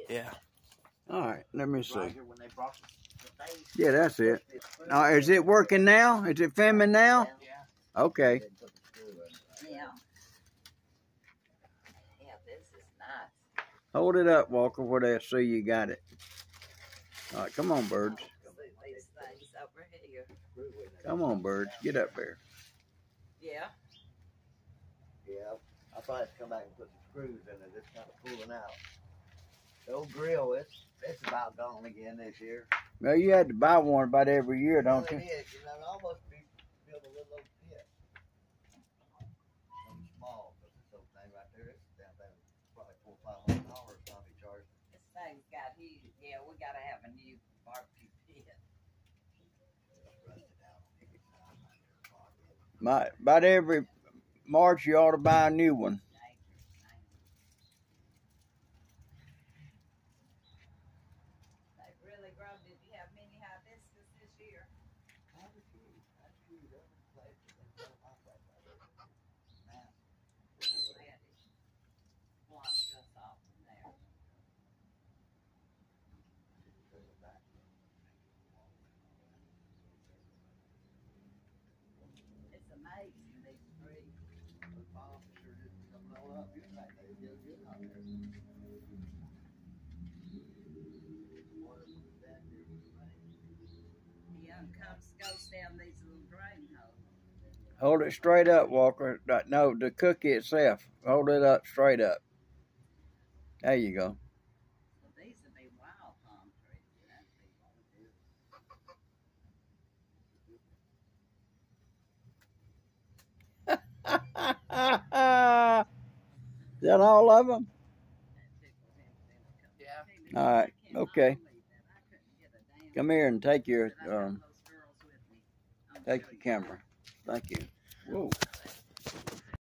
Yeah. All right, let me see. Right here when they brought the base. Yeah, that's it. Now, is it working now? Is it filming now? Yeah. Okay. Yeah. Yeah, this is nice. Hold it up, Walker, where they see you got it. All right, come on, birds. These things over here. Come on, birds. Get up there. Yeah. Yeah. I thought I'd come back and put some screws in it. It's kind of pulling out. The old grill, it's about gone again this year. Well, you had to buy one about every year, don't you? It is. You know, it almost build a little old pit. Something small, but this old thing right there, it's down there probably $400 or $500 probably charged. This thing's got huge. Yeah, we gotta have a new barbecue pit. About every March, you ought to buy a new one. They really grown. Did you have many hibiscus this year? Washed us off from there. It's amazing, these trees. Yeah, and goes down these little drain holes. Hold it straight up, Walker. No, the cookie itself. Hold it up straight up. There you go. Well, these would be wild palm trees. Is that all of them? Yeah. All right. Okay. Come here and take your camera. Thank you. Whoa.